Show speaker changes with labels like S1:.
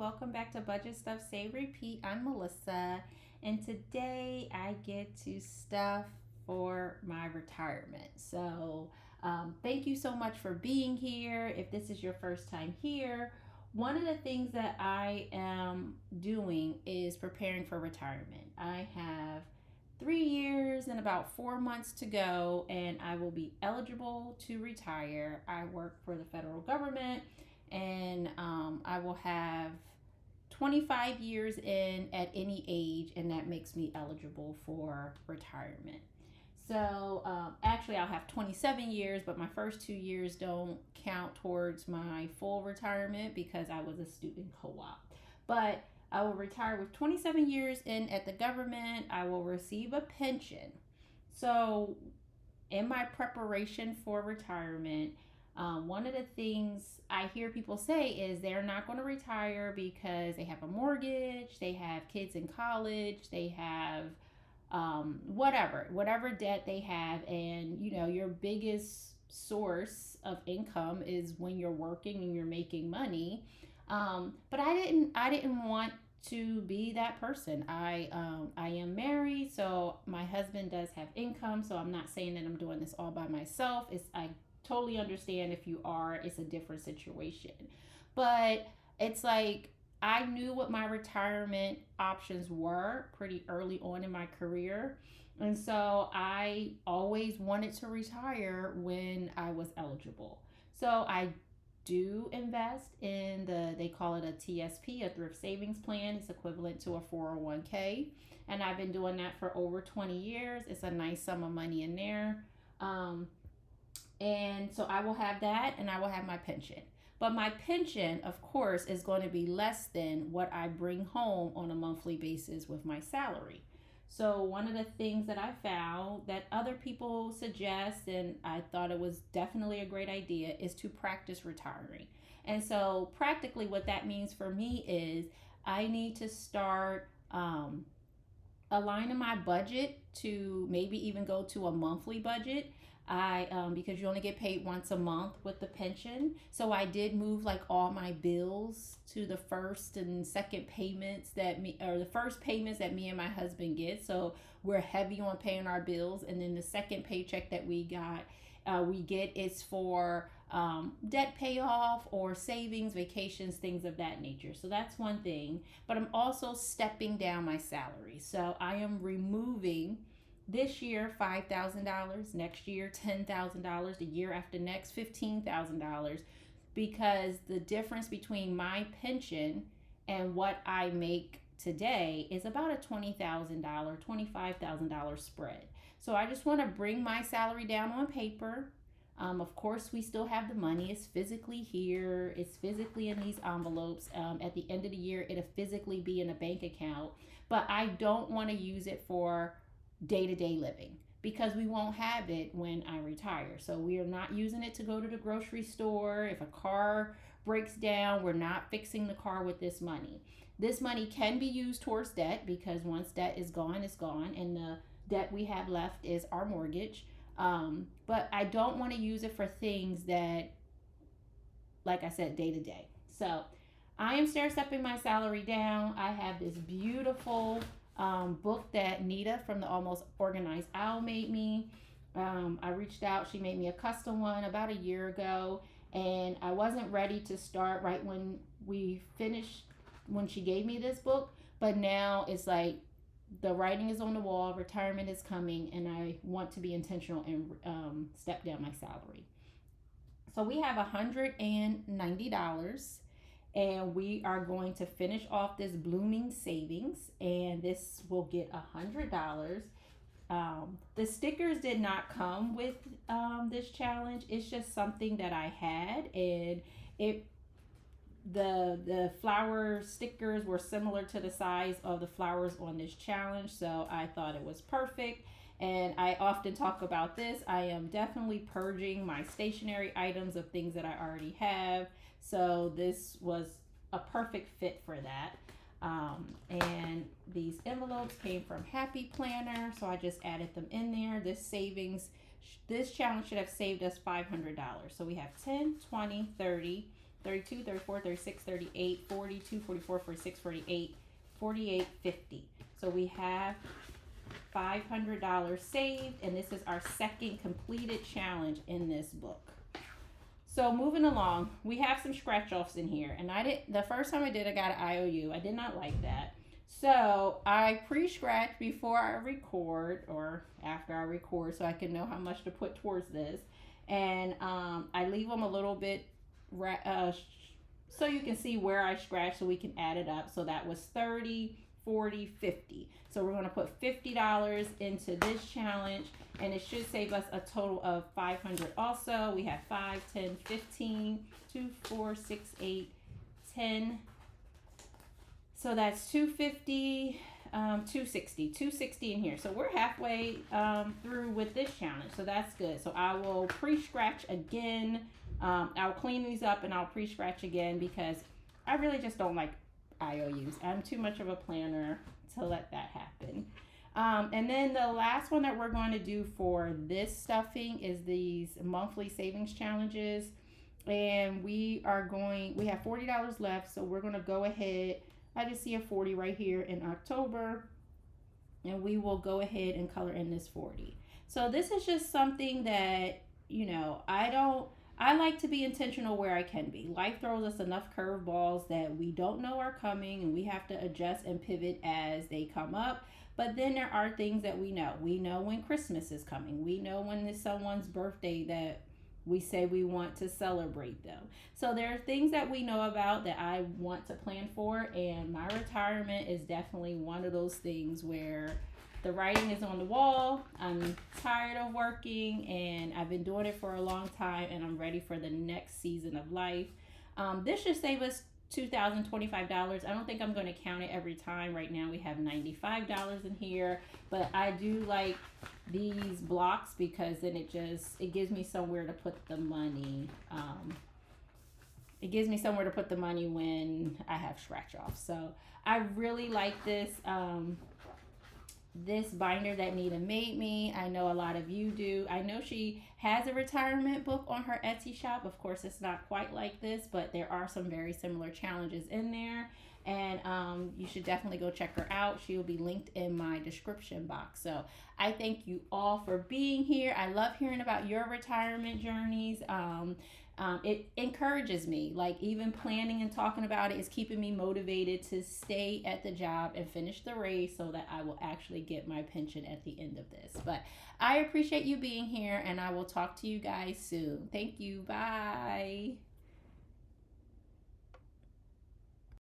S1: welcome back to Budget Stuff Save Repeat. I'm Melissa, and today I get to stuff for my retirement. Thank you so much for being here. If this is your first time here, one of the things that I am doing is preparing for retirement. I have 3 years and about 4 months to go, and I will be eligible to retire. I work for the federal government, and I will have 25 years in at any age, and that makes me eligible for retirement. Actually, I'll have 27 years, but my first 2 years don't count towards my full retirement because I was a student co op. But I will retire with 27 years in at the government. I will receive a pension. So, in my preparation for retirement, one of the things I hear people say is they're not going to retire because they have a mortgage, they have kids in college, they have whatever debt they have, and your biggest source of income is when you're working and you're making money. But I didn't want to be that person. I am married, so my husband does have income. So I'm not saying that I'm doing this all by myself. I totally understand if you are. It's a different situation, but it's like I knew what my retirement options were pretty early on in my career. And so I always wanted to retire when I was eligible. So I do invest in they call it a TSP, a thrift savings plan. It's equivalent to a 401k. And I've been doing that for over 20 years. It's a nice sum of money in there. And so I will have that, and I will have my pension. But my pension, of course, is going to be less than what I bring home on a monthly basis with my salary. So, one of the things that I found that other people suggest, and I thought it was definitely a great idea, is to practice retiring. And so, practically, what that means for me is I need to start aligning my budget to maybe even go to a monthly budget. Because you only get paid once a month with the pension. So I did move like all my bills to the first and second payments the first payments that me and my husband get. So we're heavy on paying our bills. And then the second paycheck that we get is for debt payoff or savings, vacations, things of that nature. So that's one thing. But I'm also stepping down my salary. So I am removing this year $5,000, next year $10,000, the year after next $15,000, because the difference between my pension and what I make today is about a $20,000, $25,000 spread. So I just want to bring my salary down on paper. Of course, we still have the money. It's physically here. It's physically in these envelopes. At the end of the year, it'll physically be in a bank account. But I don't want to use it for day-to-day living because we won't have it when I retire. So we are not using it to go to the grocery store. If a car breaks down, we're not fixing the car with this money. This money can be used towards debt because once debt is gone, it's gone, and the debt we have left is our mortgage. But I don't want to use it for things that, like I said, day to day. So I am stair-stepping my salary down. I have this beautiful book that Nita from the Almost Organized Owl made me. I reached out. She made me a custom one about a year ago, and I wasn't ready to start right when we finished, when she gave me this book. But now it's like the writing is on the wall, retirement is coming, and I want to be intentional and step down my salary. So we have $190, and we are going to finish off this blooming savings, and this will get $100. The stickers did not come with this challenge. It's just something that I had, and the flower stickers were similar to the size of the flowers on this challenge, so I thought it was perfect. And I often talk about this. I am definitely purging my stationery items of things that I already have. So this was a perfect fit for that. And these envelopes came from Happy Planner, so I just added them in there. This challenge should have saved us $500. So we have 10, 20, 30, 32, 34, 36, 38, 42, 44, 46, 48, 48, 50. So we have $500 saved, and this is our second completed challenge in this book. So moving along, we have some scratch offs in here, and the first time I did, I got an IOU. I did not like that. So I pre-scratch before I record or after I record, so I can know how much to put towards this. And I leave them a little bit so you can see where I scratch, so we can add it up. So that was 30, 40, 50. So we're going to put $50 into this challenge, and it should save us a total of $500. Also, we have 5, 10, 15, 2, 4, 6, 8, 10. So that's 250, 260 in here. So we're halfway through with this challenge. So that's good. So I will pre-scratch again. I'll clean these up and I'll pre-scratch again because I really just don't like IOUs. I'm too much of a planner to let that happen. And then the last one that we're going to do for this stuffing is these monthly savings challenges. And we have $40 left. So we're going to go ahead. I just see a 40 right here in October, and we will go ahead and color in this 40. So this is just something that, I like to be intentional where I can be. Life throws us enough curveballs that we don't know are coming, and we have to adjust and pivot as they come up. But then there are things that we know. We know when Christmas is coming. We know when it's someone's birthday that we say we want to celebrate them. So there are things that we know about that I want to plan for, and my retirement is definitely one of those things where the writing is on the wall. I'm tired of working, and I've been doing it for a long time, and I'm ready for the next season of life. This should save us $2,025. I don't think I'm going to count it every time. Right now we have $95 in here, but I do like these blocks because then it gives me somewhere to put the money. It gives me somewhere to put the money when I have scratch off. So I really like this this binder that Nita made me. I know a lot of you do. I know she has a retirement book on her Etsy shop. Of course, it's not quite like this, but there are some very similar challenges in there. And you should definitely go check her out. She will be linked in my description box. So I thank you all for being here. I love hearing about your retirement journeys. It encourages me. Like, even planning and talking about it is keeping me motivated to stay at the job and finish the race so that I will actually get my pension at the end of this. But I appreciate you being here, and I will talk to you guys soon. Thank you. Bye.